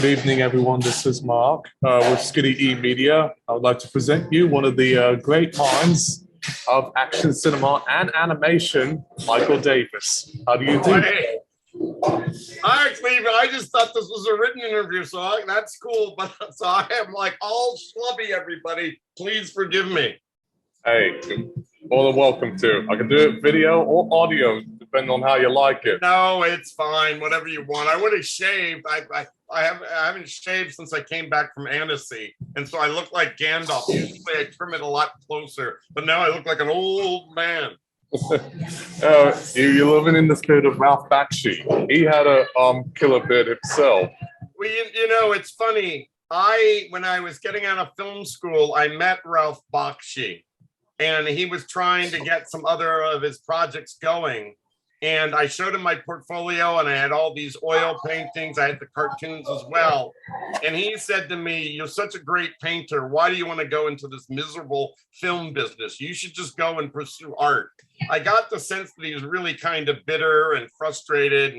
Good evening, everyone. This is Mark with Skinny E Media. I would like to present you one of the great minds of action cinema and animation, Michael Davis. How do you do? Hey. Actually, I just thought this was a written interview, so that's cool. But so I am like all schlubby, everybody. Please forgive me. Hey, more than welcome to. I can do it video or audio, depending on how you like it. No, it's fine. Whatever you want. I would have shaved. I haven't shaved since I came back from Annecy, and so I look like Gandalf. Usually I trim it a lot closer, but now I look like an old man. You're living in the spirit of Ralph Bakshi. He had a killer beard himself. Well, you know, it's funny. When I was getting out of film school, I met Ralph Bakshi, and he was trying to get some other of his projects going. And I showed him my portfolio, and I had all these oil paintings. I had the cartoons as well. And he said to me, "You're such a great painter. Why do you want to go into this miserable film business? You should just go and pursue art." I got the sense that he was really kind of bitter and frustrated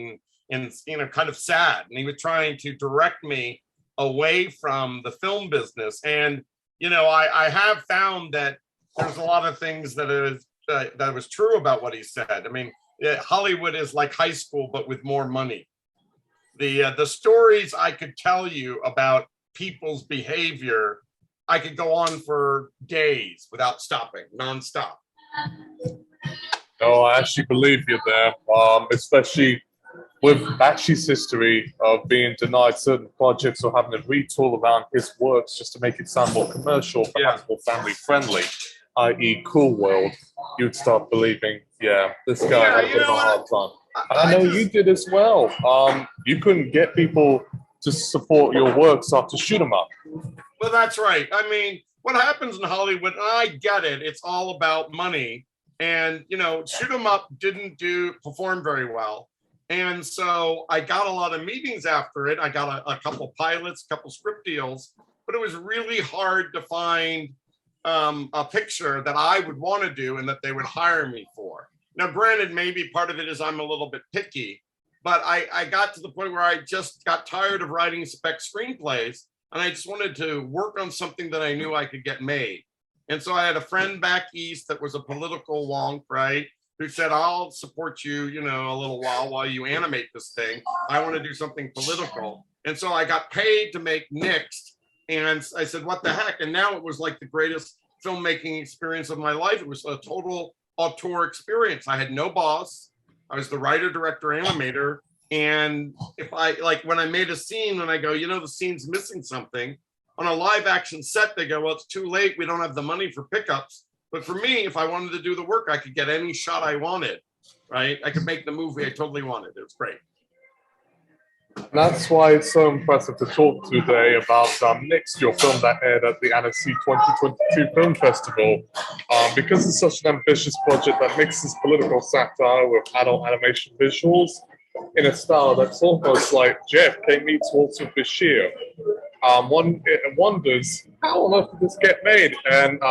and you know, kind of sad. And he was trying to direct me away from the film business. And, you know, I have found that there's a lot of things that was true about what he said. I mean, Hollywood is like high school, but with more money. The stories I could tell you about people's behavior, I could go on for days without stopping, nonstop. No, I actually believe you there, especially with Bakshi's history of being denied certain projects or having to retool around his works just to make it sound more commercial, perhaps more family friendly, i.e. Cool World. You'd start believing, yeah, this guy had a bit of a hard time. And I know you did as well. You couldn't get people to support your works after shoot 'em up. Well, that's right. I mean, what happens in Hollywood, and I get it, it's all about money. And, you know, shoot 'em up didn't perform very well. And so I got a lot of meetings after it. I got a couple pilots, a couple script deals, but it was really hard to find a picture that I would want to do and that they would hire me for. Now, granted, maybe part of it is I'm a little bit picky, but I got to the point where I just got tired of writing spec screenplays, and I just wanted to work on something that I knew I could get made. And so I had a friend back east that was a political wonk, right, who said, "I'll support you, you know, a little while you animate this thing. I want to do something political." And so I got paid to make NIXED. And I said, "What the heck?" And now it was like the greatest filmmaking experience of my life. It was a total auteur experience. I had no boss. I was the writer, director, animator. And if when I made a scene and I go, you know, the scene's missing something, on a live action set, they go, "Well, it's too late. We don't have the money for pickups." But for me, if I wanted to do the work, I could get any shot I wanted, right? I could make the movie I totally wanted. It was great. That's why it's so impressive to talk today about NIXED, your film that aired at the Annecy 2022 Film Festival, because it's such an ambitious project that mixes political satire with adult animation visuals in a style that's almost like JFK meets Walter Bashir. One wonders, how on earth did this get made? And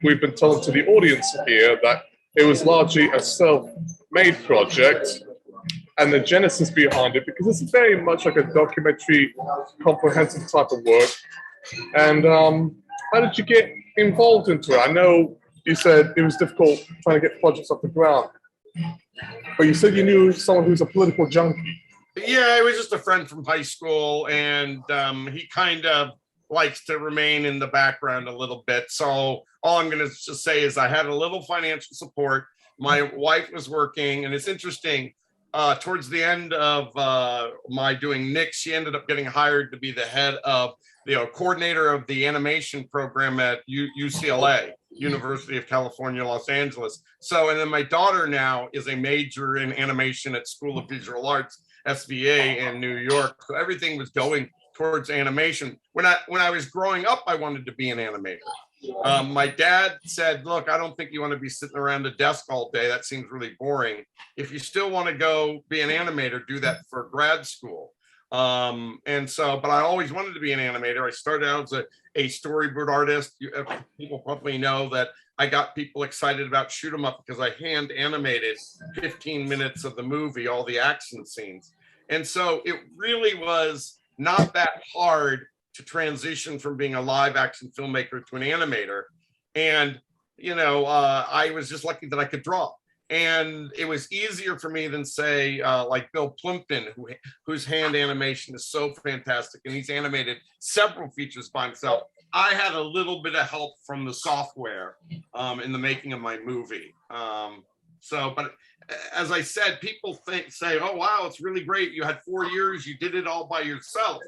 we've been told to the audience here that it was largely a self-made project, and the genesis behind it, because it's very much like a documentary, comprehensive type of work. And how did you get involved into it? I know you said it was difficult trying to get projects off the ground, but you said you knew someone who's a political junkie. Yeah, it was just a friend from high school, and he kind of likes to remain in the background a little bit. So all I'm going to just say is I had a little financial support. My wife was working, and it's interesting. Towards the end of my doing NIXED, she ended up getting hired to be the head of the coordinator of the animation program at UCLA, University of California, Los Angeles. So, and then my daughter now is a major in animation at School of Visual Arts, SVA in New York. So everything was going towards animation. When I was growing up, I wanted to be an animator. My dad said, "Look, I don't think you want to be sitting around a desk all day. That seems really boring. If you still want to go be an animator, do that for grad school." And so, but I always wanted to be an animator. I started out as a storyboard artist. People probably know that I got people excited about Shoot 'em Up because I hand animated 15 minutes of the movie, all the action scenes. And so it really was not that hard to transition from being a live action filmmaker to an animator. And, I was just lucky that I could draw. And it was easier for me than, say, like Bill Plimpton, whose hand animation is so fantastic. And he's animated several features by himself. I had a little bit of help from the software in the making of my movie. But as I said, people say, oh, wow, it's really great. You had 4 years, you did it all by yourself.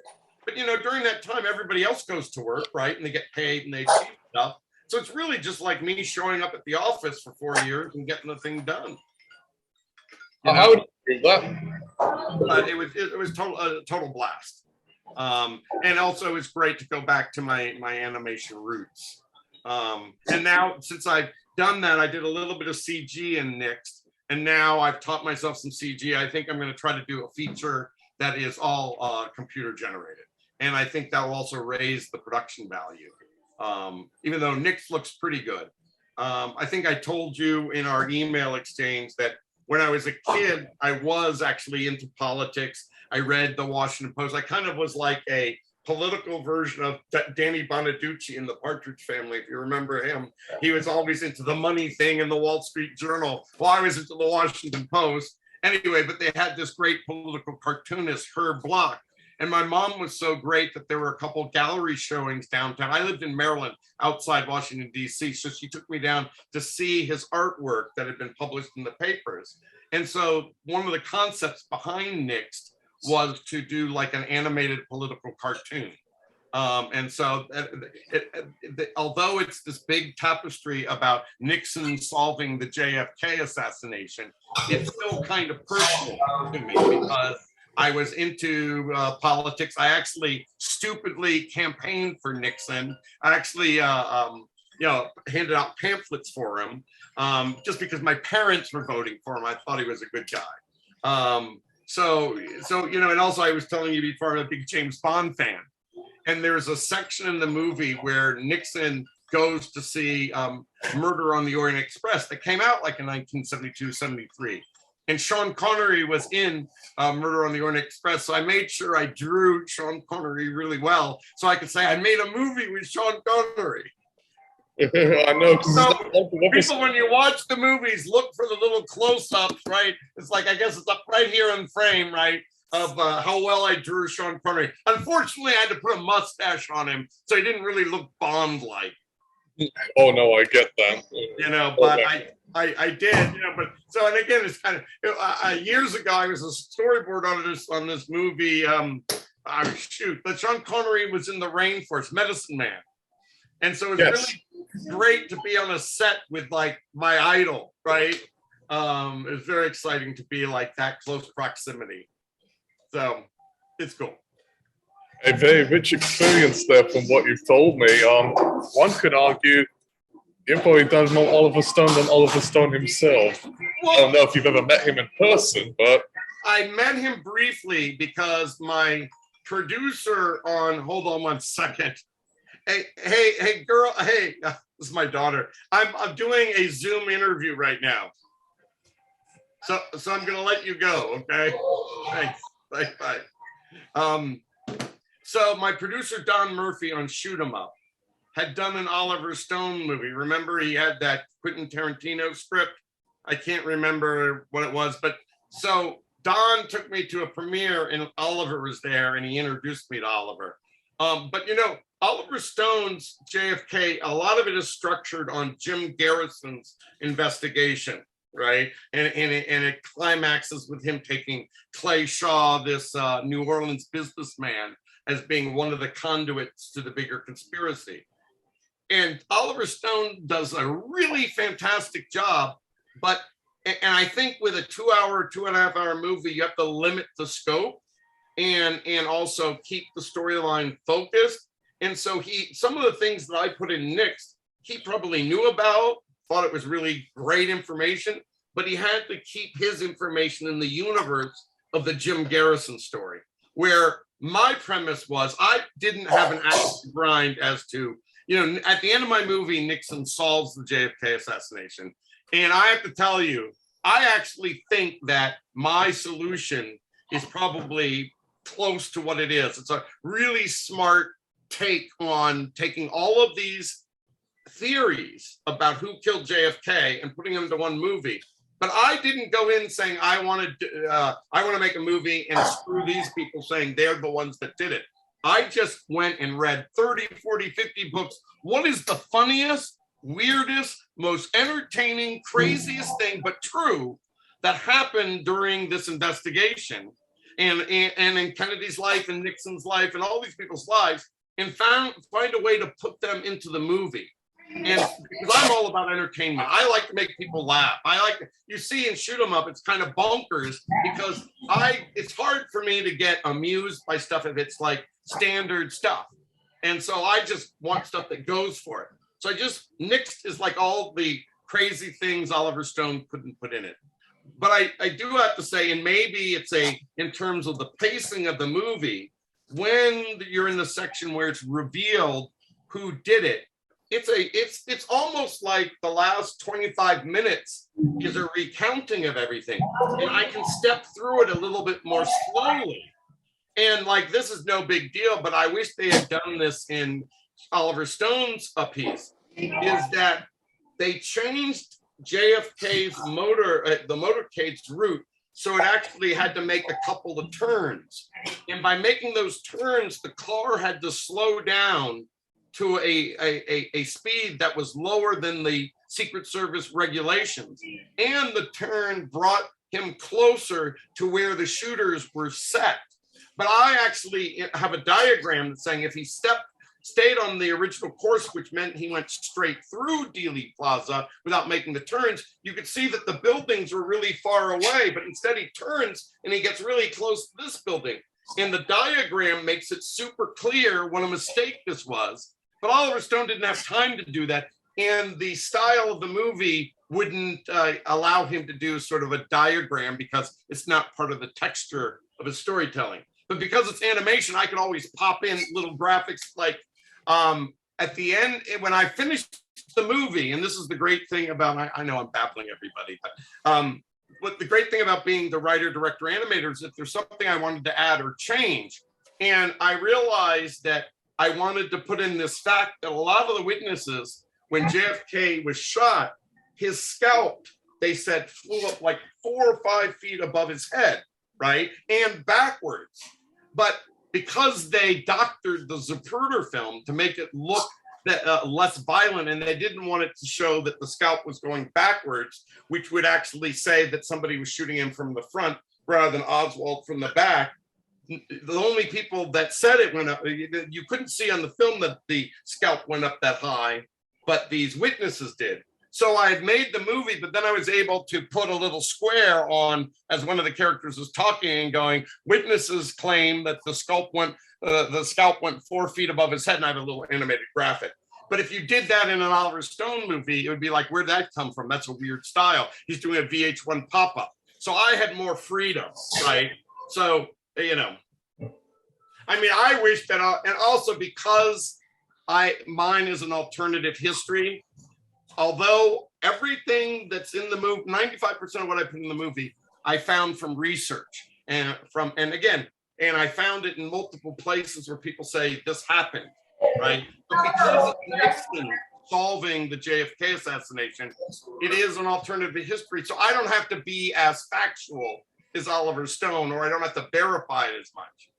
But, during that time, everybody else goes to work, right? And they get paid and they achieve stuff. So it's really just like me showing up at the office for 4 years and getting the thing done. How would you do that? It was a total blast. And also it's great to go back to my animation roots. And now, since I've done that, I did a little bit of CG in NIXED, and now I've taught myself some CG. I think I'm going to try to do a feature that is all computer generated. And I think that will also raise the production value. Even though NIXED looks pretty good. I think I told you in our email exchange that when I was a kid, I was actually into politics. I read the Washington Post. I kind of was like a political version of Danny Bonaducci in the Partridge Family, if you remember him. He was always into the money thing in the Wall Street Journal, while I was into the Washington Post. Anyway, but they had this great political cartoonist, Herb Block. And my mom was so great that there were a couple gallery showings downtown. I lived in Maryland, outside Washington, D.C., so she took me down to see his artwork that had been published in the papers. And so one of the concepts behind NIXED was to do like an animated political cartoon. And so although it's this big tapestry about Nixon solving the JFK assassination, it's still kind of personal to me because I was into politics. I actually stupidly campaigned for Nixon. I actually, handed out pamphlets for him just because my parents were voting for him. I thought he was a good guy. And also I was telling you before, I'm a big James Bond fan. And there's a section in the movie where Nixon goes to see Murder on the Orient Express that came out like in 1972, 73. And Sean Connery was in Murder on the Orient Express. So I made sure I drew Sean Connery really well so I could say I made a movie with Sean Connery. I know. So people, when you watch the movies, look for the little close-ups, right? It's like, I guess it's up right here in frame, right? Of how well I drew Sean Connery. Unfortunately, I had to put a mustache on him, so he didn't really look Bond-like. Oh no, I get that. But I did, but so, and again, it's kind of years ago, I was a storyboard on this movie. But Sean Connery was in the rainforest, Medicine Man, and so it was really great to be on a set with like my idol, right? It was very exciting to be like that close proximity. So it's cool. A very rich experience there from what you've told me. One could argue you've probably done more Oliver Stone than Oliver Stone himself. Well, I don't know if you've ever met him in person, but I met him briefly because my producer hold on one second. Hey, girl. Hey, this is my daughter. I'm doing a Zoom interview right now. So I'm going to let you go. Okay. Thanks. Bye. So my producer, Don Murphy on Shoot 'Em Up, had done an Oliver Stone movie. Remember, he had that Quentin Tarantino script. I can't remember what it was, but so Don took me to a premiere and Oliver was there and he introduced me to Oliver. But Oliver Stone's JFK, a lot of it is structured on Jim Garrison's investigation, right? And it climaxes with him taking Clay Shaw, this New Orleans businessman, as being one of the conduits to the bigger conspiracy. And Oliver Stone does a really fantastic job, and I think with a 2.5 hour movie, you have to limit the scope and also keep the storyline focused. And so some of the things that I put in NIXED, he probably knew about, thought it was really great information, but he had to keep his information in the universe of the Jim Garrison story, where my premise was I didn't have an axe to grind as to, at the end of my movie, Nixon solves the JFK assassination. And I have to tell you, I actually think that my solution is probably close to what it is. It's a really smart take on taking all of these theories about who killed JFK and putting them into one movie. But I didn't go in saying I want to make a movie and screw these people saying they're the ones that did it. I just went and read 30, 40, 50 books. What is the funniest, weirdest, most entertaining, craziest thing, but true, that happened during this investigation and in Kennedy's life and Nixon's life and all these people's lives, and find a way to put them into the movie. And because I'm all about entertainment, I like to make people laugh. You see in Shoot 'em Up, it's kind of bonkers because it's hard for me to get amused by stuff if it's like standard stuff. And so I just want stuff that goes for it. So NIXED is like all the crazy things Oliver Stone couldn't put in it. But I do have to say, and maybe it's in terms of the pacing of the movie, when you're in the section where it's revealed who did it, it's almost like the last 25 minutes is a recounting of everything. And I can step through it a little bit more slowly. And like, this is no big deal, but I wish they had done this in Oliver Stone's piece, is that they changed JFK's the motorcade's route. So it actually had to make a couple of turns. And by making those turns, the car had to slow down to a speed that was lower than the Secret Service regulations. And the turn brought him closer to where the shooters were set. But I actually have a diagram that's saying if he stayed on the original course, which meant he went straight through Dealey Plaza without making the turns, you could see that the buildings were really far away, but instead he turns and he gets really close to this building. And the diagram makes it super clear what a mistake this was. But Oliver Stone didn't have time to do that. And the style of the movie wouldn't allow him to do sort of a diagram because it's not part of the texture of his storytelling. But because it's animation, I can always pop in little graphics like at the end, when I finished the movie, and this is the great thing about, I know I'm babbling everybody, but the great thing about being the writer, director, animator is if there's something I wanted to add or change, and I realized that I wanted to put in this fact that a lot of the witnesses, when JFK was shot, his scalp, they said, flew up like 4 or 5 feet above his head, right? And backwards. But because they doctored the Zapruder film to make it look less violent, and they didn't want it to show that the scalp was going backwards, which would actually say that somebody was shooting him from the front rather than Oswald from the back. The only people that said it went up, you couldn't see on the film that the scalp went up that high, but these witnesses did. So I had made the movie, but then I was able to put a little square on as one of the characters was talking and going, witnesses claim that the scalp went 4 feet above his head, and I have a little animated graphic. But if you did that in an Oliver Stone movie, it would be like, where'd that come from? That's a weird style. He's doing a VH1 pop-up. So I had more freedom, right? So, you know, I mean, I wish that, and also because mine is an alternative history, although everything that's in the movie, 95% of what I put in the movie, I found from research and I found it in multiple places where people say this happened, right? But because it's Nixon solving the JFK assassination, it is an alternative history. So I don't have to be as factual as Oliver Stone, or I don't have to verify it as much.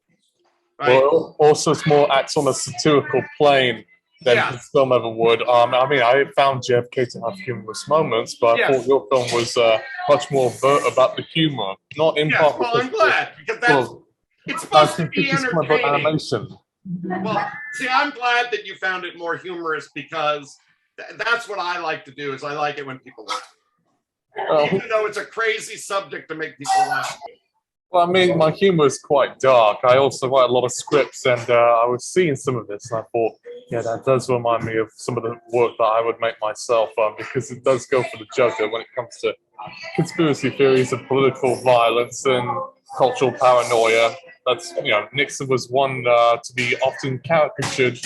Right? Well, also it's more acts on a satirical plane than his film ever would. I mean, I found JFK to have humorous moments, but I thought your film was much more overt about the humor, not in part. Well, I'm glad, because it's supposed to be entertaining. Animation. Well, see, I'm glad that you found it more humorous, because that's what I like to do. Is I like it when people laugh, even though it's a crazy subject to make people laugh. Well, I mean, my humor is quite dark. I also write a lot of scripts, and I was seeing some of this, and I thought, yeah, that does remind me of some of the work that I would make myself, because it does go for the jugular when it comes to conspiracy theories of political violence and cultural paranoia. That's, you know, Nixon was one to be often caricatured.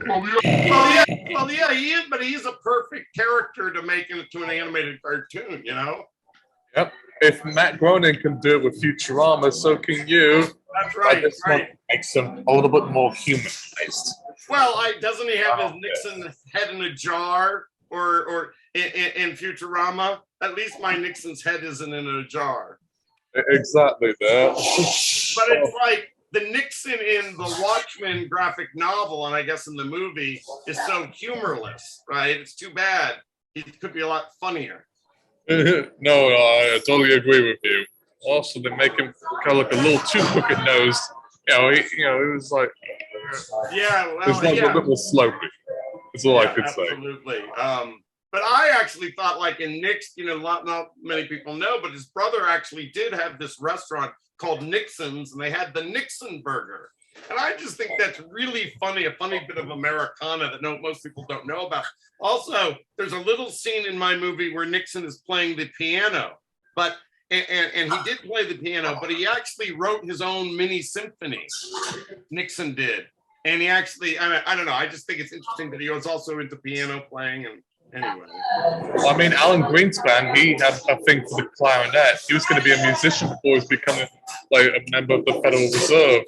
Well, yeah, he is, but he's a perfect character to make into an animated cartoon, you know? Yep. if Matt Groening can do it with Futurama, so can you. That's right. I just want to make them a little bit more humanized. Well, doesn't he have his Nixon head in a jar, or in Futurama? At least my Nixon's head isn't in a jar. Exactly there. But it's like the Nixon in the Watchmen graphic novel, and I guess in the movie, is so humorless, right? It's too bad. It could be a lot funnier. No, I totally agree with you. Also, they make him kind of look a little too crooked-nosed. It was like, it's like a little sloppy. That's all I could say. Absolutely. But I actually thought, like in NIXED, not many people know, but his brother actually did have this restaurant called Nixon's, and they had the Nixon burger. And I just think that's really funny, a funny bit of Americana that most people don't know about. Also, there's a little scene in my movie where Nixon is playing the piano, but and he did play the piano, but he actually wrote his own mini symphony. Nixon did, and he actually, I don't know, I just think it's interesting that he was also into piano playing. And anyway, well, I mean, Alan Greenspan, he had a thing for the clarinet. He was going to be a musician before he was becoming like a member of the Federal Reserve.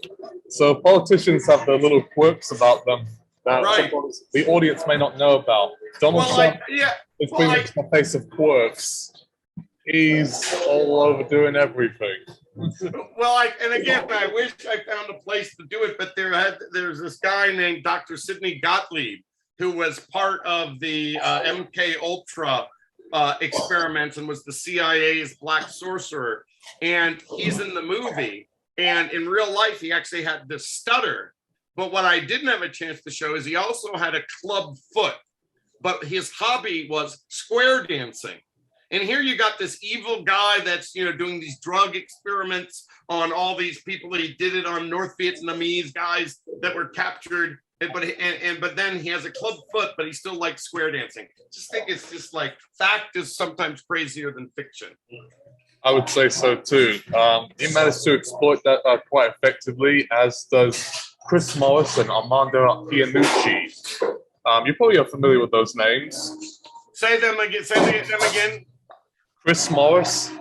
So politicians have their little quirks about them that sometimes the audience may not know about. Donald Trump is bringing to the face of quirks. He's all over doing everything. Well, and again, I wish I found a place to do it, but there's this guy named Dr. Sidney Gottlieb, who was part of the MK Ultra experiments and was the CIA's black sorcerer. And he's in the movie. And in real life, he actually had this stutter. But what I didn't have a chance to show is he also had a club foot. But his hobby was square dancing. And here you got this evil guy that's, doing these drug experiments on all these people. He did it on North Vietnamese guys that were captured. But then he has a club foot, but he still likes square dancing. Just think it's just like fact is sometimes crazier than fiction. I would say so too. He managed to exploit that quite effectively, as does Chris Morris and Armando Iannucci. You probably are familiar with those names. Say them again. Chris Morris,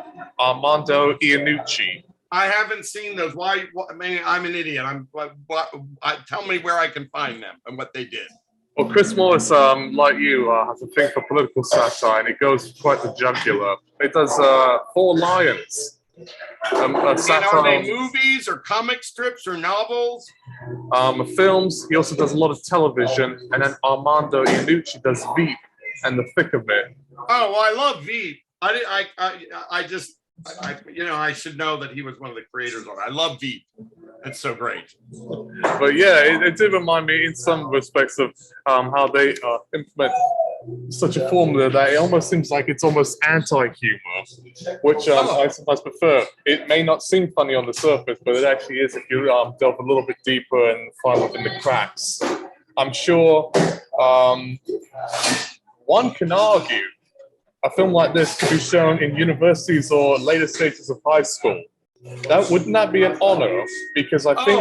Armando Iannucci. I haven't seen those. Why? I mean, I'm an idiot. Tell me where I can find them and what they did. Well, Chris Morris, like you, has a thing for political satire, and it goes quite the jugular. It does Four Lions. Are they movies or comic strips or novels? Films. He also does a lot of television, and then Armando Iannucci does Veep and The Thick of It. Oh, well, I love Veep. I should know that he was one of the creators of it. I love Veep. It's so great. But yeah, it did remind me in some respects of how they implement such a formula that it almost seems like it's almost anti-humor, which I sometimes prefer. It may not seem funny on the surface, but it actually is if you delve a little bit deeper and find within the cracks. I'm sure one can argue a film like this could be shown in universities or later stages of high school. Wouldn't that be an honor? Because I think,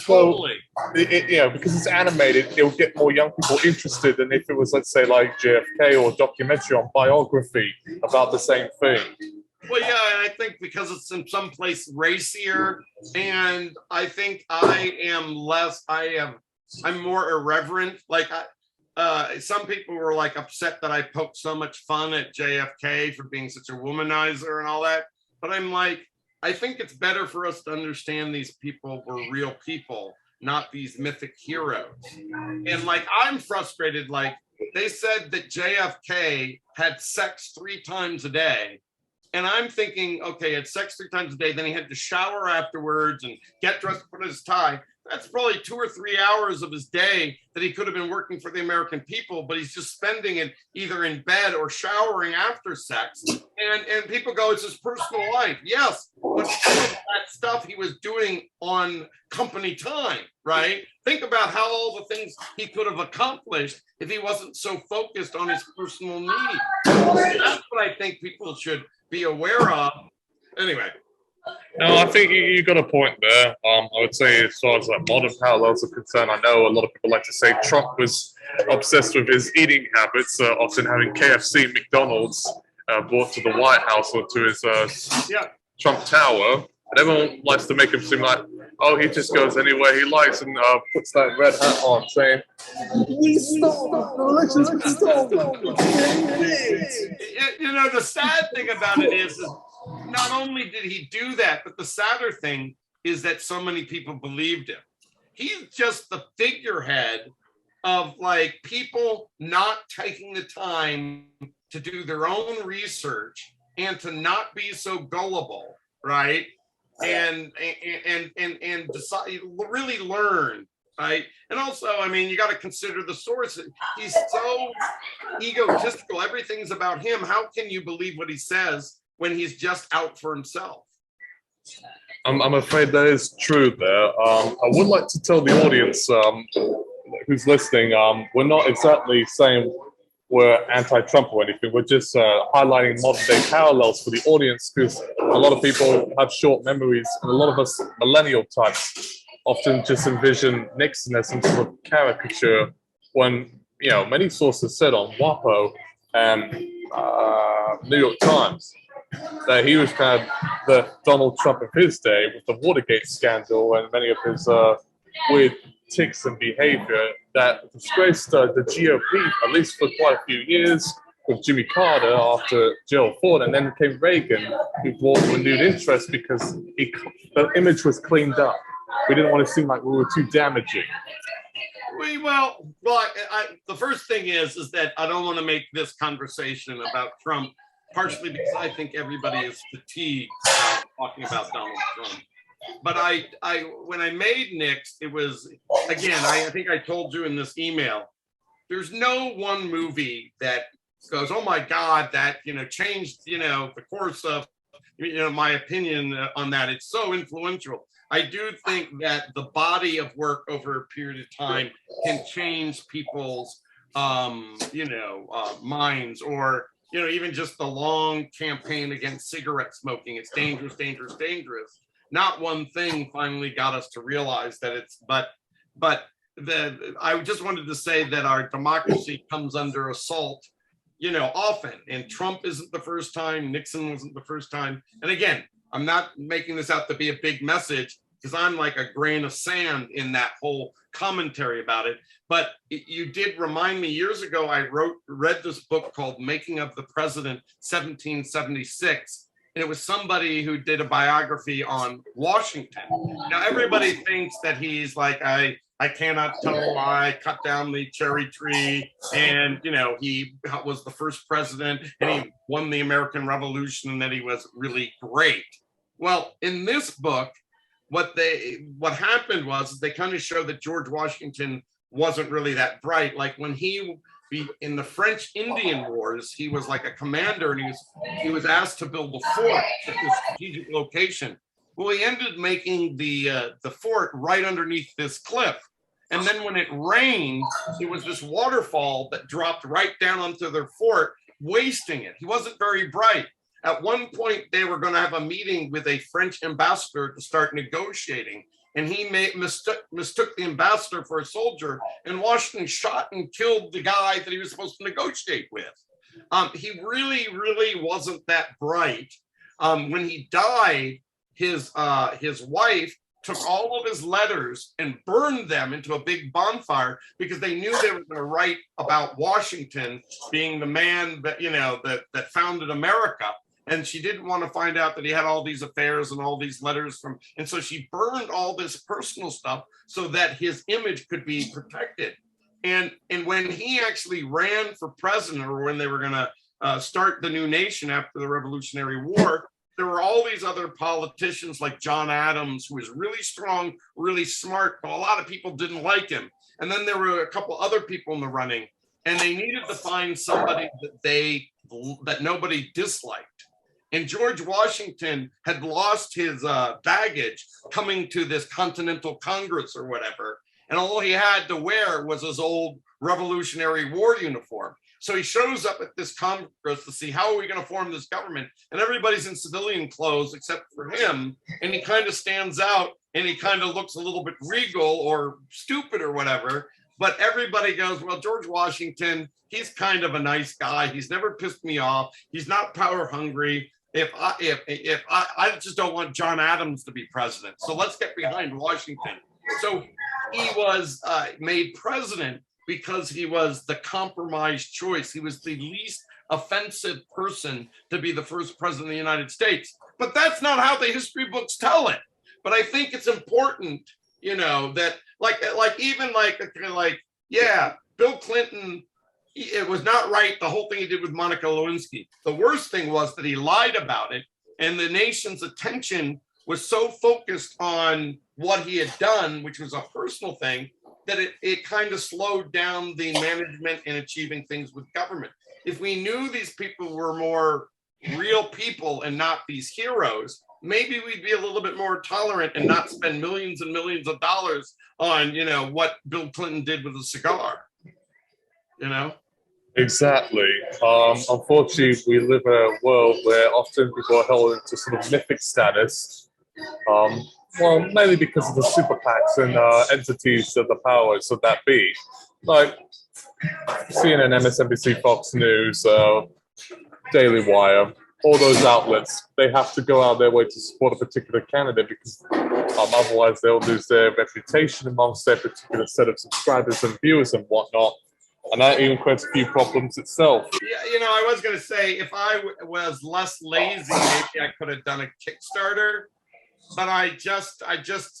totally. Because it's animated, it'll get more young people interested than if it was, let's say, like JFK or a documentary on biography about the same thing. Well, yeah, and I think because it's in some place racier, and I think I'm more irreverent. Like some people were like upset that I poked so much fun at JFK for being such a womanizer and all that, but I'm like, I think it's better for us to understand these people were real people, not these mythic heroes. And like, I'm frustrated. Like, they said that JFK had sex 3 times a day. And I'm thinking, okay, had sex 3 times a day, then he had to shower afterwards and get dressed, put his tie. That's probably 2 or 3 hours of his day that he could have been working for the American people, but he's just spending it either in bed or showering after sex. And people go, it's his personal life. Yes, but some of that stuff he was doing on company time, right? Think about how all the things he could have accomplished if he wasn't so focused on his personal needs. That's what I think people should be aware of. Anyway. No, I think you got a point there. I would say as far as like modern parallels are concerned, I know a lot of people like to say Trump was obsessed with his eating habits, often having KFC, McDonald's, brought to the White House or to his Trump Tower. And everyone likes to make him seem like, oh, he just goes anywhere he likes and puts that red hat on, saying, "We stole the elections, we stole them." You know, the sad thing about it is not only did he do that, but the sadder thing is that so many people believed him. He's just the figurehead of like people not taking the time to do their own research and to not be so gullible, right? And decide, really learn, right? And also, I mean, you got to consider the source. He's so egotistical. Everything's about him. How can you believe what he says when he's just out for himself? I'm afraid that is true there. I would like to tell the audience who's listening, we're not exactly saying we're anti-Trump or anything. We're just highlighting modern-day parallels for the audience, because a lot of people have short memories, and a lot of us millennial types often just envision Nixon as some sort of caricature, when, you know, many sources said on WAPO and New York Times that he was kind of the Donald Trump of his day with the Watergate scandal and many of his weird tics and behavior that disgraced the GOP, at least for quite a few years, with Jimmy Carter after Gerald Ford, and then came Reagan, who brought renewed interest because the image was cleaned up. We didn't want to seem like we were too damaging. Well, the first thing is that I don't want to make this conversation about Trump, partially because I think everybody is fatigued talking about Donald Trump. But when I made NIXED, it was, again, I think I told you in this email, there's no one movie that goes, oh my God, that, you know, changed, you know, the course of, you know, my opinion on that. It's so influential. I do think that the body of work over a period of time can change people's, you know, minds, or, you know, even just the long campaign against cigarette smoking. It's dangerous, dangerous, dangerous. Not one thing finally got us to realize that it's, but I just wanted to say that our democracy comes under assault, you know, often, and Trump isn't the first time, Nixon wasn't the first time. And again, I'm not making this out to be a big message, because I'm like a grain of sand in that whole commentary about it. But you did remind me, years ago, I read this book called Making of the President, 1776. And it was somebody who did a biography on Washington. Now, everybody thinks that he's like, I cannot tell a lie, cut down the cherry tree. And, you know, he was the first president and he won the American Revolution and that he was really great. Well, in this book, what happened was they kind of show that George Washington wasn't really that bright. Like when he in the French Indian Wars, he was like a commander, and he was asked to build a fort at this strategic location. Well, he ended up making the fort right underneath this cliff. And then when it rained, it was this waterfall that dropped right down onto their fort, wasting it. He wasn't very bright. At one point, they were going to have a meeting with a French ambassador to start negotiating. And he mistook the ambassador for a soldier, and Washington shot and killed the guy that he was supposed to negotiate with. He really, really wasn't that bright. When he died, his wife took all of his letters and burned them into a big bonfire, because they knew they were going to write about Washington being the man that, you know, that founded America. And she didn't want to find out that he had all these affairs and all these letters from, and so she burned all this personal stuff so that his image could be protected. And when he actually ran for president, or when they were going to start the new nation after the Revolutionary War, there were all these other politicians like John Adams, who was really strong, really smart, but a lot of people didn't like him. And then there were a couple other people in the running, and they needed to find somebody that nobody disliked. And George Washington had lost his baggage coming to this Continental Congress or whatever. And all he had to wear was his old Revolutionary War uniform. So he shows up at this Congress to see, how are we going to form this government? And everybody's in civilian clothes except for him. And he kind of stands out, and he kind of looks a little bit regal or stupid or whatever. But everybody goes, well, George Washington, he's kind of a nice guy. He's never pissed me off. He's not power hungry. If I just don't want John Adams to be president. So let's get behind Washington. So he was made president because he was the compromise choice. He was the least offensive person to be the first president of the United States. But that's not how the history books tell it. But I think it's important, you know, that yeah, Bill Clinton, it was not right, the whole thing he did with Monica Lewinsky. The worst thing was that he lied about it, and the nation's attention was so focused on what he had done, which was a personal thing, that it kind of slowed down the management and achieving things with government. If we knew these people were more real people and not these heroes, maybe we'd be a little bit more tolerant and not spend millions and millions of dollars on, you know, what Bill Clinton did with a cigar, you know? Exactly. Unfortunately, we live in a world where often people are held into sort of mythic status. Well, mainly because of the super PACs and entities of the powers of that be. Like CNN, MSNBC, Fox News, Daily Wire, all those outlets, they have to go out their way to support a particular candidate because otherwise they'll lose their reputation amongst their particular set of subscribers and viewers and whatnot. And that even creates a few problems itself. Yeah, you know, I was going to say, if I was less lazy, maybe I could have done a Kickstarter, but I just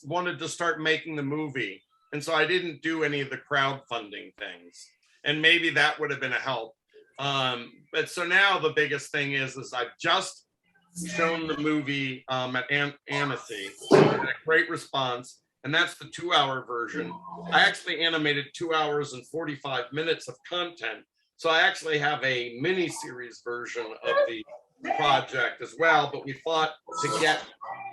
wanted to start making the movie. And so I didn't do any of the crowdfunding things. And maybe that would have been a help. But so now the biggest thing is I've just shown the movie at Annecy, a great response, and that's the 2-hour version. I actually animated 2 hours and 45 minutes of content, so I actually have a mini-series version of the project as well, but we thought to get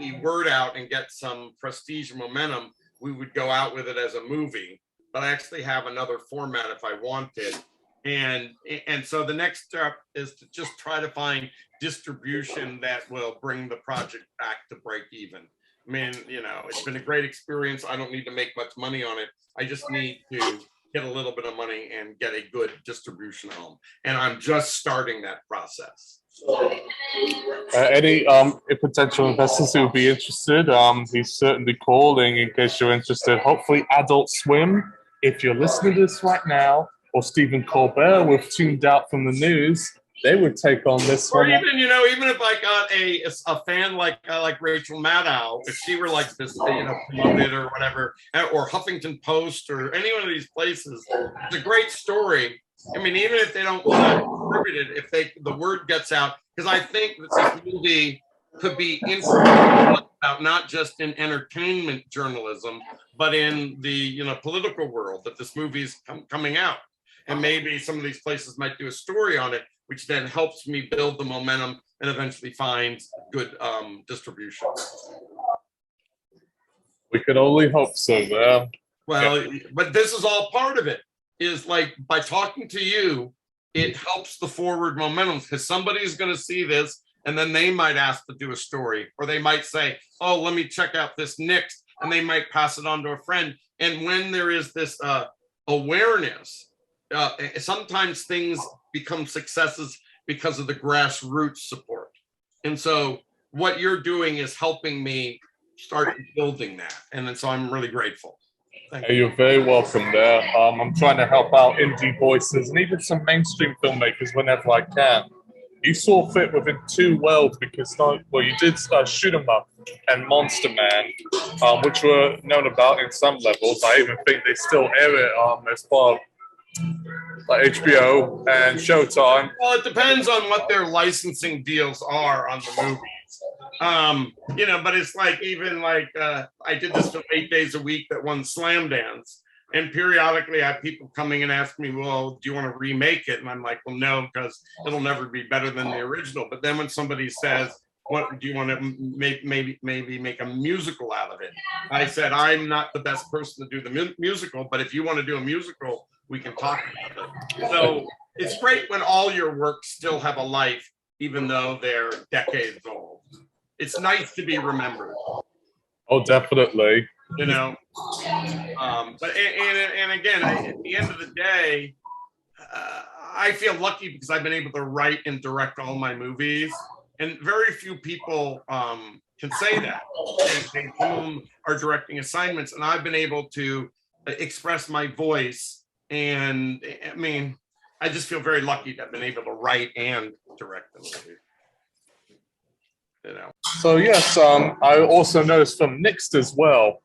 the word out and get some prestige and momentum, we would go out with it as a movie, but I actually have another format if I wanted. And so the next step is to just try to find distribution that will bring the project back to break even. I mean, you know, it's been a great experience. I don't need to make much money on it. I just need to get a little bit of money and get a good distribution home. And I'm just starting that process. Any potential investors who would be interested, he's certainly calling in case you're interested. Hopefully Adult Swim, if you're listening to this right now, or Stephen Colbert, we've tuned out from the news, they would take on this or one. Or even, you know, even if I got a fan like Rachel Maddow, if she were like this, you know, promoted or whatever, or Huffington Post or any one of these places, it's a great story. I mean, even if they don't distribute it, if the word gets out, because I think that this movie could be informative about not just in entertainment journalism, but in the, you know, political world, that this movie is coming out. And maybe some of these places might do a story on it, which then helps me build the momentum and eventually find good distribution. We could only hope so, yeah. Well, yeah. But this is all part of it, is like by talking to you, it helps the forward momentum, because somebody's going to see this and then they might ask to do a story, or they might say, oh, let me check out this NIXED, and they might pass it on to a friend. And when there is this awareness, sometimes things become successes because of the grassroots support. And so what you're doing is helping me start building that. And then so I'm really grateful. Thank you. You're very welcome there. I'm trying to help out indie voices and even some mainstream filmmakers whenever I can. You saw fit within two worlds because, well, you did Shoot 'em Up and Monster Man, which were known about in some levels. I even think they still air it as part of like HBO and Showtime. Well, it depends on what their licensing deals are on the movies. You know, but it's like, even like I did this film 8 days a week that won Slam Dance. And periodically I have people coming and ask me, well, do you want to remake it? And I'm like, well, no, because it'll never be better than the original. But then when somebody says, what do you want to maybe make a musical out of it? I said, I'm not the best person to do the musical, but if you want to do a musical, we can talk about it. So it's great when all your works still have a life, even though they're decades old. It's nice to be remembered. Oh, definitely. you know. But again, at the end of the day, I feel lucky because I've been able to write and direct all my movies, and very few people can say that. Some of them are directing assignments, and I've been able to express my voice. And I mean, I just feel very lucky to have been able to write and direct the movie. You know. So yes, I also noticed from NIXED as well,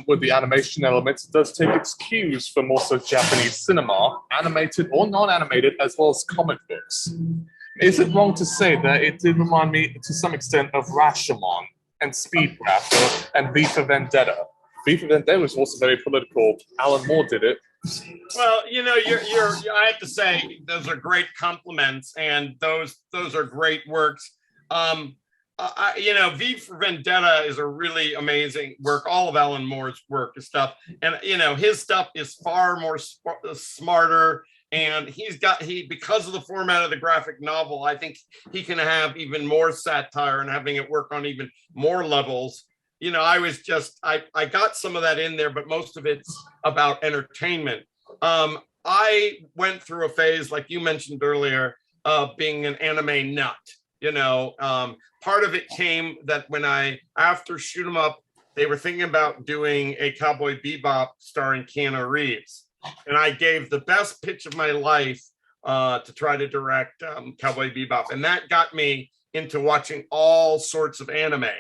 with the animation elements, it does take its cues from also Japanese cinema, animated or non-animated, as well as comic books. Is it wrong to say that it did remind me to some extent of Rashomon and Speed Racer and V for Vendetta? V for Vendetta was also very political. Alan Moore did it. Well, you know, I have to say those are great compliments, and those are great works. You know, V for Vendetta is a really amazing work. All of Alan Moore's work and stuff, and you know, his stuff is far more smarter. And because of the format of the graphic novel, I think he can have even more satire and having it work on even more levels. You know, I got some of that in there, but most of it's about entertainment. I went through a phase, like you mentioned earlier, of being an anime nut. You know, part of it came that after Shoot 'Em Up, they were thinking about doing a Cowboy Bebop starring Keanu Reeves. And I gave the best pitch of my life to try to direct Cowboy Bebop. And that got me into watching all sorts of anime.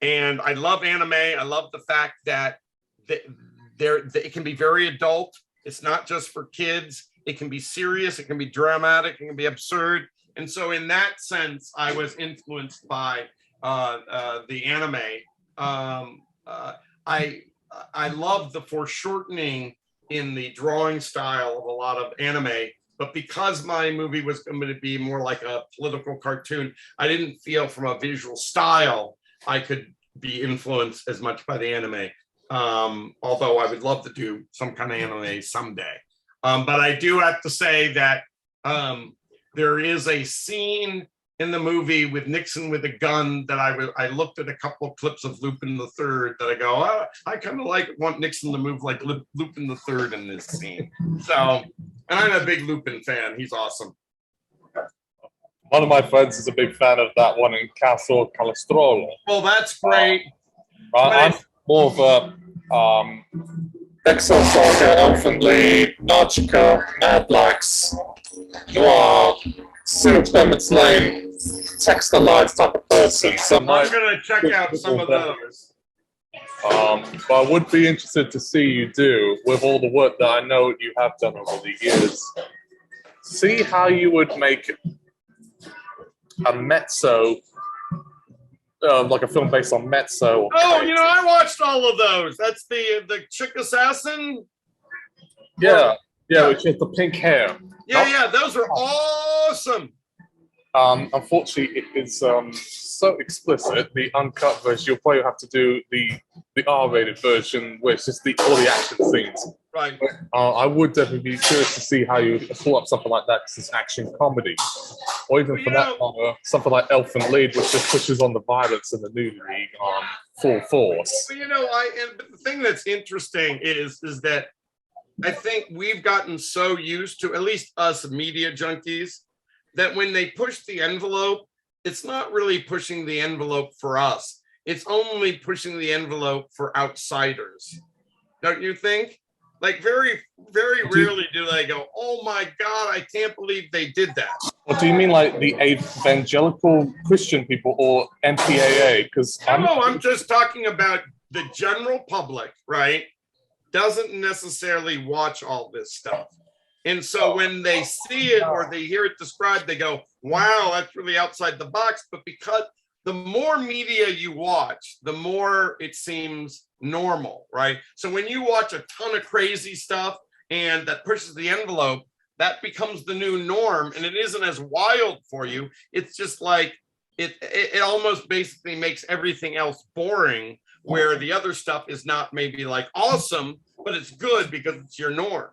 And I love anime. I love the fact that it can be very adult. It's not just for kids. It can be serious. It can be dramatic. It can be absurd. And so in that sense, I was influenced by the anime. I love the foreshortening in the drawing style of a lot of anime, but because my movie was going to be more like a political cartoon, I didn't feel from a visual style I could be influenced as much by the anime. Although I would love to do some kind of anime someday. But I do have to say that there is a scene in the movie with Nixon with a gun that I looked at a couple of clips of Lupin the Third that I go, I kind of want Nixon to move like Lupin the Third in this scene. So, and I'm a big Lupin fan. He's awesome. One of my friends is a big fan of that one in Castle Canestrolo. Well, that's great. I'm more of a Excel Saga, Elfin Lead, Nautica, Mad Max, Noir, Cyril Clements Lane, Text the Lines type of person. So I'm going to check out some of those. But I would be interested to see you do, with all the work that I know you have done over the years, see how you would make a mezzo, like a film based on mezzo. Oh, you know, I watched all of those. That's the chick assassin. Yeah, which is the pink hair. Yeah, those are awesome. Unfortunately, it is so explicit. The uncut version, you'll probably have to do the R-rated version, which is all the action scenes. Right. I would definitely be curious to see how you pull up something like that because it's action comedy, or even for that matter, something like Elfin Lead, which just pushes on the violence and the nudity on full force. But, you know, the thing that's interesting is that I think we've gotten so used to, at least us media junkies, that when they push the envelope, it's not really pushing the envelope for us. It's only pushing the envelope for outsiders. Don't you think? Like very, very rarely do they go, oh my God, I can't believe they did that. Or do you mean like the evangelical Christian people or MPAA? Because I'm just talking about the general public, right? Doesn't necessarily watch all this stuff. And so when they see it or they hear it described, they go, wow, that's really outside the box. But because the more media you watch, the more it seems normal, right? So when you watch a ton of crazy stuff and that pushes the envelope, that becomes the new norm, and it isn't as wild for you. It's just like it almost basically makes everything else boring, where the other stuff is not maybe like awesome, but it's good because it's your norm.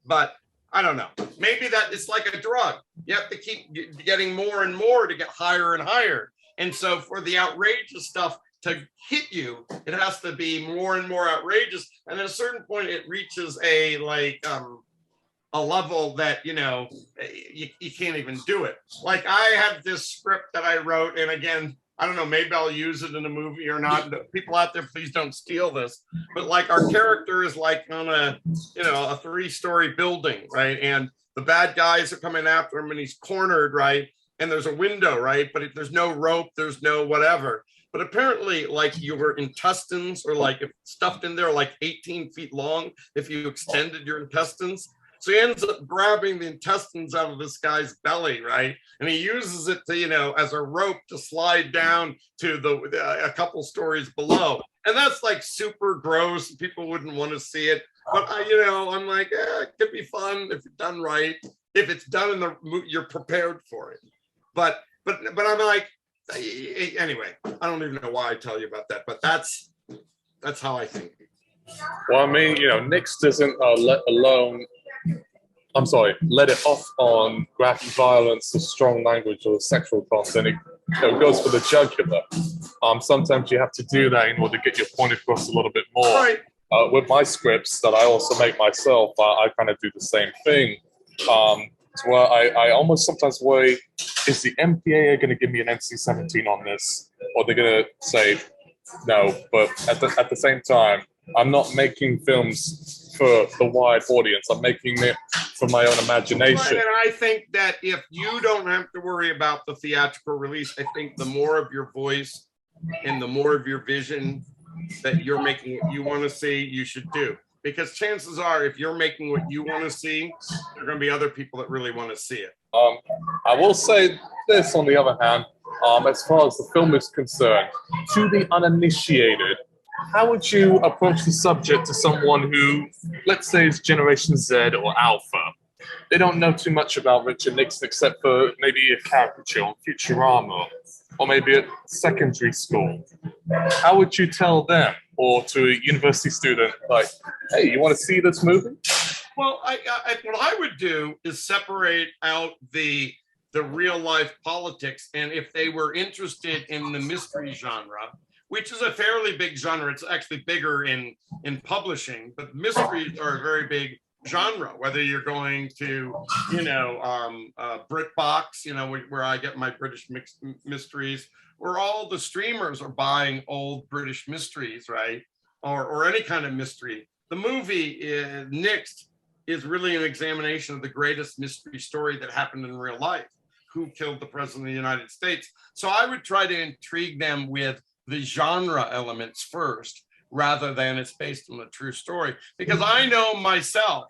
But I don't know. Maybe that it's like a drug. You have to keep getting more and more to get higher and higher. And so for the outrageous stuff to hit you, it has to be more and more outrageous. And at a certain point, it reaches a level that, you know, you can't even do it. Like I have this script that I wrote, and again, I don't know, maybe I'll use it in a movie or not. People out there, please don't steal this. But like our character is like on a 3-story building, right? And the bad guys are coming after him and he's cornered, right? And there's a window, right? But if there's no rope, there's no whatever. But apparently, like your intestines or like if stuffed in there like 18 feet long, if you extended your intestines. So he ends up grabbing the intestines out of this guy's belly, right? And he uses it to, you know, as a rope to slide down to a couple stories below. And that's like super gross. People wouldn't want to see it. But, I'm like, it could be fun if it's done right. If it's done you're prepared for it. But I'm like, anyway, I don't even know why I tell you about that. But that's how I think. Well, I mean, NIXED isn't let it off on graphic violence or strong language or sexual content. It goes for the jugular. Sometimes you have to do that in order to get your point across a little bit more. Right. With my scripts that I also make myself, I kind of do the same thing. To where I almost sometimes worry, is the MPAA going to give me an NC-17 on this? Or they're going to say no, but at the same time, I'm not making films for the wide audience. I'm making it for my own imagination. Right, and I think that if you don't have to worry about the theatrical release, I think the more of your voice and the more of your vision that you're making what you want to see, you should do. Because chances are, if you're making what you want to see, there are going to be other people that really want to see it. I will say this, on the other hand, as far as the film is concerned, to the uninitiated, how would you approach the subject to someone who, let's say, is Generation Z or Alpha? They don't know too much about Richard Nixon except for maybe a caricature on Futurama, or maybe at secondary school. How would you tell them, or to a university student, like, hey, you want to see this movie? Well, what I would do is separate out the real life politics, and if they were interested in the mystery genre, which is a fairly big genre, it's actually bigger in publishing, but mysteries are a very big genre. Whether you're going to, BritBox, where I get my British mysteries, or all the streamers are buying old British mysteries, right? Or any kind of mystery. The movie NIXED is really an examination of the greatest mystery story that happened in real life. Who killed the president of the United States? So I would try to intrigue them with the genre elements first, rather than it's based on a true story. Because I know myself,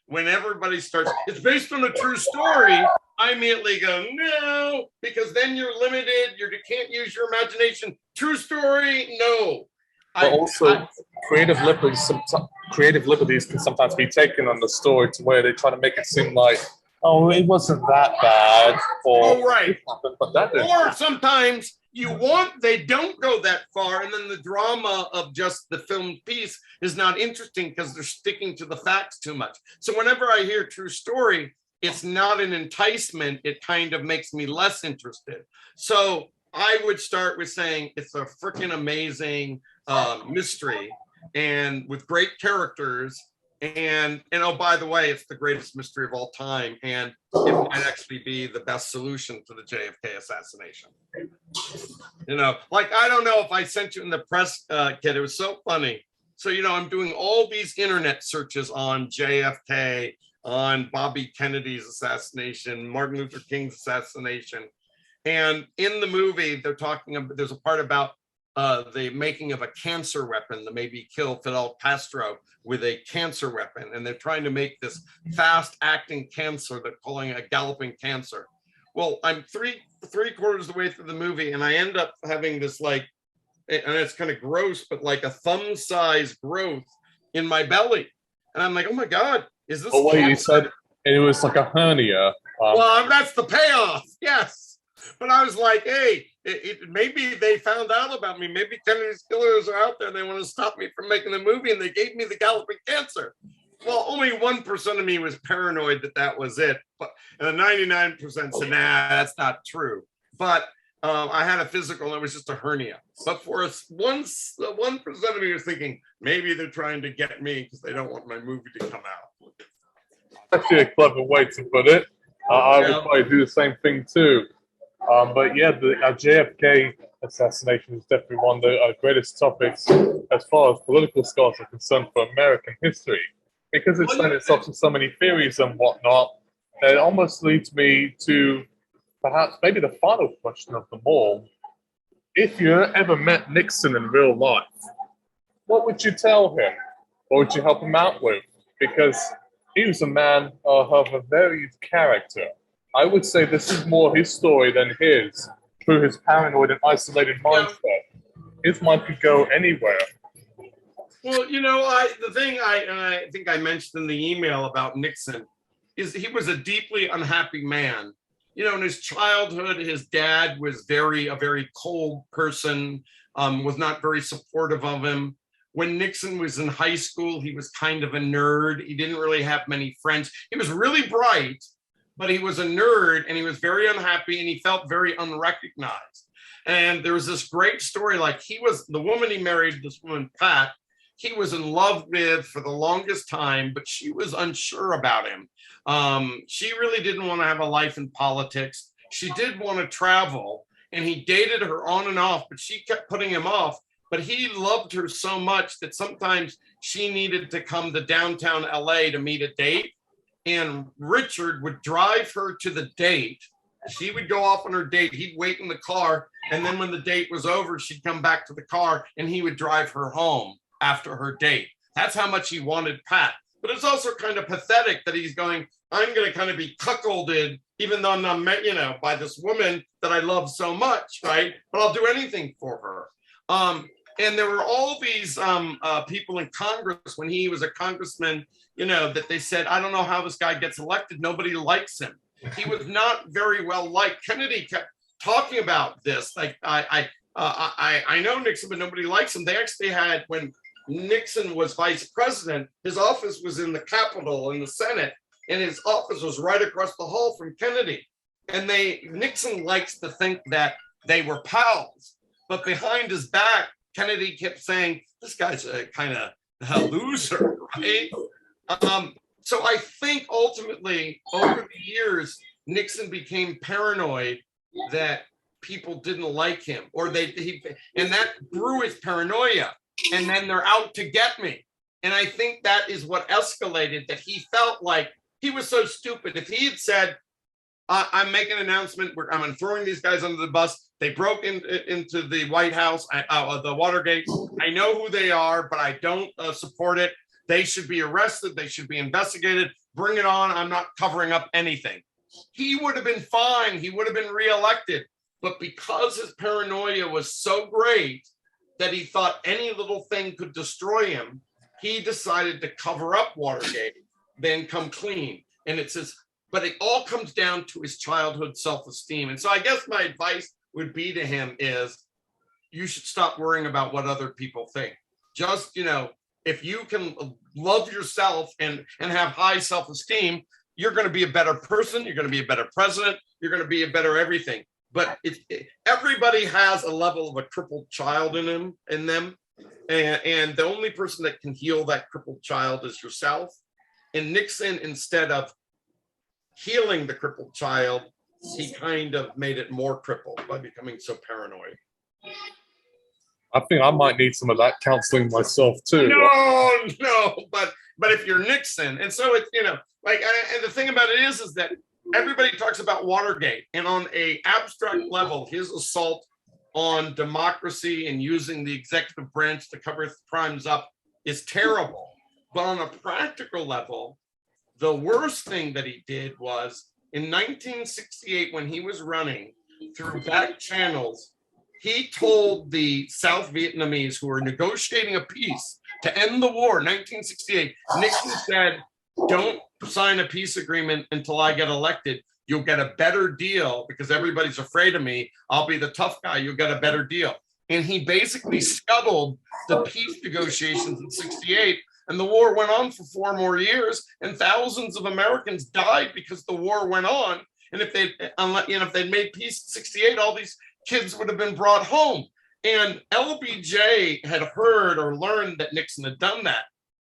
when everybody starts, it's based on a true story, I immediately go, no, because then you're limited, you can't use your imagination. True story, no. But also, creative liberties can sometimes be taken on the story to where they try to make it seem like, oh, it wasn't that bad. Right. But that is. Or sometimes they don't go that far, and then the drama of just the film piece is not interesting because they're sticking to the facts too much. So whenever I hear true story, it's not an enticement. It kind of makes me less interested. So I would start with saying it's a freaking amazing mystery, and with great characters. And oh, by the way, it's the greatest mystery of all time, and it might actually be the best solution to the JFK assassination. Like, I don't know if I sent you in the press kit. It was so funny. So I'm doing all these internet searches on JFK, on Bobby Kennedy's assassination, Martin Luther King's assassination, and in the movie they're talking about. There's a part about the making of a cancer weapon that maybe kill Fidel Castro with a cancer weapon. And they're trying to make this fast acting cancer they're calling a galloping cancer. Well, I'm three quarters of the way through the movie, and I end up having this, like, and it's kind of gross, but like a thumb size growth in my belly. And I'm like, oh my God, is this? Oh, wait, you said it was like a hernia. Well, that's the payoff. Yes. But I was like, hey, maybe they found out about me. Maybe Kennedy's killers are out there and they want to stop me from making the movie, and they gave me the galloping cancer. Well, only 1% of me was paranoid that was it. And the 99% said, nah, that's not true. But I had a physical and it was just a hernia. But for us, one percent of me was thinking maybe they're trying to get me because they don't want my movie to come out. Actually, a clever way to put it. I would probably do the same thing too. But yeah, the JFK assassination is definitely one of the greatest topics as far as political scholars are concerned for American history. Because it's lent itself to so many theories and whatnot, it almost leads me to perhaps maybe the final question of them all. If you ever met Nixon in real life, what would you tell him? What would you help him out with? Because he was a man of a varied character. I would say this is more his story than his, through his paranoid and isolated mindset. His mind could go anywhere. Well, the thing I think I mentioned in the email about Nixon is he was a deeply unhappy man. In his childhood, his dad was a very cold person, was not very supportive of him. When Nixon was in high school, he was kind of a nerd. He didn't really have many friends. He was really bright, but he was a nerd and he was very unhappy and he felt very unrecognized. And there was this great story, like the woman he married, this woman, Pat, he was in love with for the longest time, but she was unsure about him. She really didn't want to have a life in politics. She did want to travel, and he dated her on and off, but she kept putting him off. But he loved her so much that sometimes she needed to come to downtown LA to meet a date. And Richard would drive her to the date. She would go off on her date. He'd wait in the car. And then when the date was over, she'd come back to the car and he would drive her home after her date. That's how much he wanted Pat. But it's also kind of pathetic that he's going, I'm going to kind of be cuckolded, even though I'm not, by this woman that I love so much, right? But I'll do anything for her. And there were all these people in Congress when he was a congressman, that they said, I don't know how this guy gets elected. Nobody likes him. He was not very well liked. Kennedy kept talking about this. Like, I know Nixon, but nobody likes him. They actually had, when Nixon was vice president, his office was in the Capitol in the Senate, and his office was right across the hall from Kennedy. And Nixon likes to think that they were pals, but behind his back, Kennedy kept saying, this guy's a kind of a loser, right? So I think ultimately, over the years, Nixon became paranoid that people didn't like him, or and that grew his paranoia. And then they're out to get me. And I think that is what escalated, that he felt like he was so stupid. If he had said, I'm making an announcement, I'm throwing these guys under the bus. They broke into the White House, the Watergate. I know who they are, but I don't support it. They should be arrested. They should be investigated. Bring it on. I'm not covering up anything. He would have been fine. He would have been reelected. But because his paranoia was so great that he thought any little thing could destroy him, he decided to cover up Watergate, then come clean. And but it all comes down to his childhood self-esteem. And so I guess my advice would be to him is, you should stop worrying about what other people think. Just, if you can love yourself and have high self-esteem, you're going to be a better person. You're going to be a better president. You're going to be a better everything. But everybody has a level of a crippled child in them. And the only person that can heal that crippled child is yourself. And Nixon, instead of healing the crippled child, he kind of made it more crippled by becoming so paranoid. I think I might need some of that counseling myself too. No, but if you're Nixon, and so it's, and the thing about it is that everybody talks about Watergate, and on a abstract level, his assault on democracy and using the executive branch to cover crimes up is terrible. But on a practical level, the worst thing that he did was in 1968, when he was running through back channels, he told the South Vietnamese who were negotiating a peace to end the war, 1968, Nixon said, don't sign a peace agreement until I get elected. You'll get a better deal because everybody's afraid of me. I'll be the tough guy. You'll get a better deal. And he basically scuttled the peace negotiations in 68. And the war went on for 4 more years, and thousands of Americans died because the war went on. And if they'd made peace in 68, all these kids would have been brought home. And LBJ had heard or learned that Nixon had done that.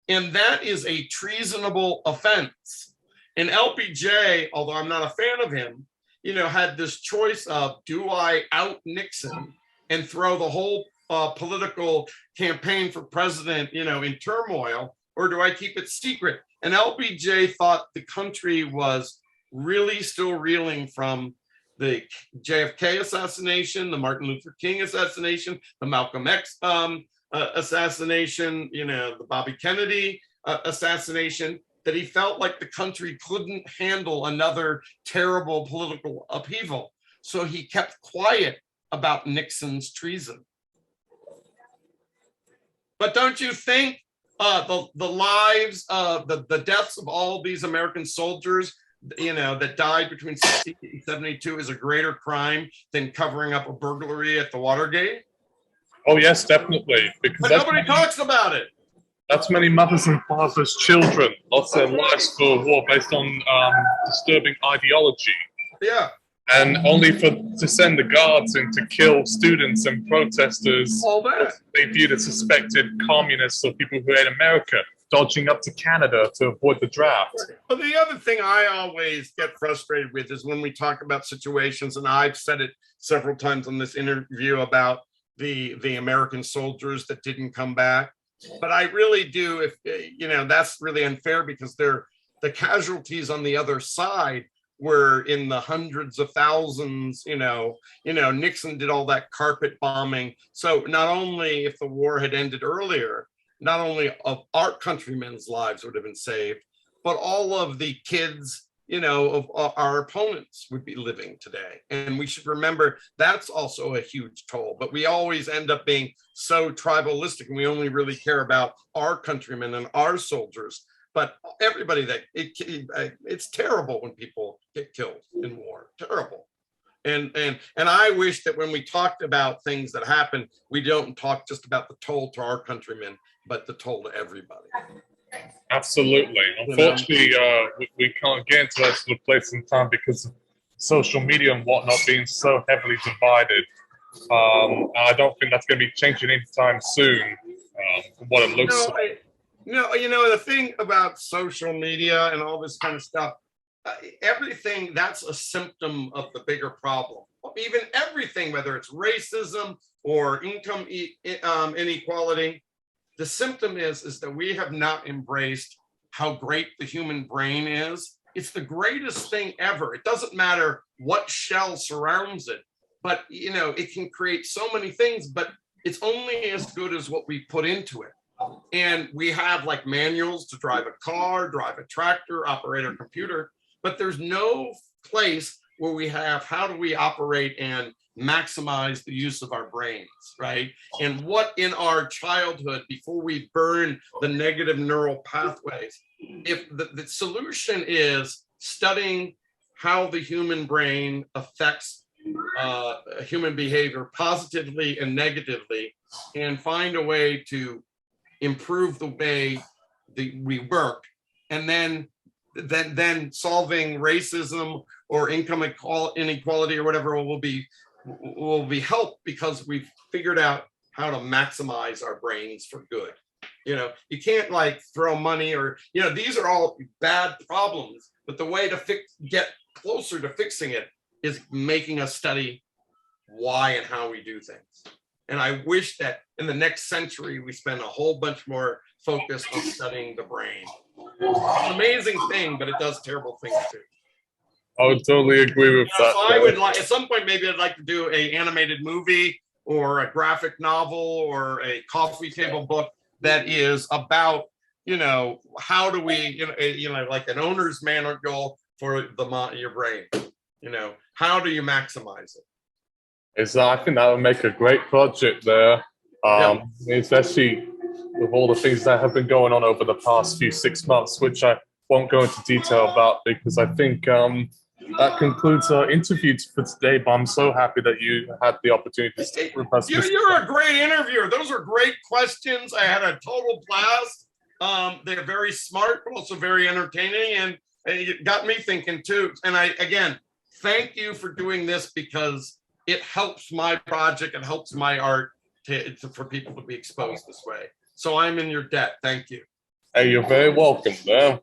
And that is a treasonable offense. And LBJ, although I'm not a fan of him, had this choice of, do I out Nixon and throw the whole political campaign for president, in turmoil, or do I keep it secret? And LBJ thought the country was really still reeling from the JFK assassination, the Martin Luther King assassination, the Malcolm X assassination, the Bobby Kennedy assassination, that he felt like the country couldn't handle another terrible political upheaval. So he kept quiet about Nixon's treason. But don't you think the lives, the deaths of all these American soldiers, that died between 60 and 72 is a greater crime than covering up a burglary at the Watergate? Oh yes, definitely. Because but nobody talks about it. That's many mothers and fathers' children lost their lives for war based on disturbing ideology. Yeah. And only to send the guards in to kill students and protesters all that they viewed as suspected communists or people who hate America, dodging up to Canada to avoid the draft. Well, the other thing I always get frustrated with is when we talk about situations, and I've said it several times on this interview about the American soldiers that didn't come back. But I really do, that's really unfair, because the casualties on the other side were in the hundreds of thousands. Nixon did all that carpet bombing. So not only, if the war had ended earlier, not only of our countrymen's lives would have been saved, but all of the kids, of our opponents would be living today. And we should remember that's also a huge toll. But we always end up being so tribalistic, and we only really care about our countrymen and our soldiers. But everybody it's terrible when people get killed in war. Terrible. And I wish that when we talked about things that happen, we don't talk just about the toll to our countrymen, but the toll to everybody. Absolutely. Unfortunately, we can't get into that sort of place in time because of social media and whatnot being so heavily divided. I don't think that's going to be changing anytime soon, from what it looks like. The thing about social media and all this kind of stuff, everything that's a symptom of the bigger problem. Even everything, whether it's racism or income inequality, the symptom is that we have not embraced how great the human brain is. It's the greatest thing ever. It doesn't matter what shell surrounds it, but it can create so many things, but it's only as good as what we put into it. And we have like manuals to drive a car, drive a tractor, operate a computer, but there's no place where we have how do we operate and maximize the use of our brains, right? And what in our childhood, before we burn the negative neural pathways, if the solution is studying how the human brain affects human behavior positively and negatively, and find a way to improve the way that we work, and then solving racism or income inequality or whatever will be helped, because we've figured out how to maximize our brains for good. You can't like throw money or, these are all bad problems, but the way to get closer to fixing it is making us study why and how we do things. And I wish that in the next century, we spend a whole bunch more focus on studying the brain. It's an amazing thing, but it does terrible things too. I would totally agree with that. So I would like, at some point, maybe I'd like to do an animated movie or a graphic novel or a coffee table book that is about, how do we, like an owner's manual for your brain. How do you maximize it? I think that would make a great project there, especially with all the things that have been going on over the past 6 months, which I won't go into detail about because I think that concludes our interview for today. But I'm so happy that you had the opportunity to speak with us. You're a great interviewer. Those are great questions. I had a total blast. They're very smart, but also very entertaining, and it got me thinking too. And again, thank you for doing this, because it helps my project, it helps my art for people to be exposed this way. So I'm in your debt. Thank you. Hey, you're very welcome, man.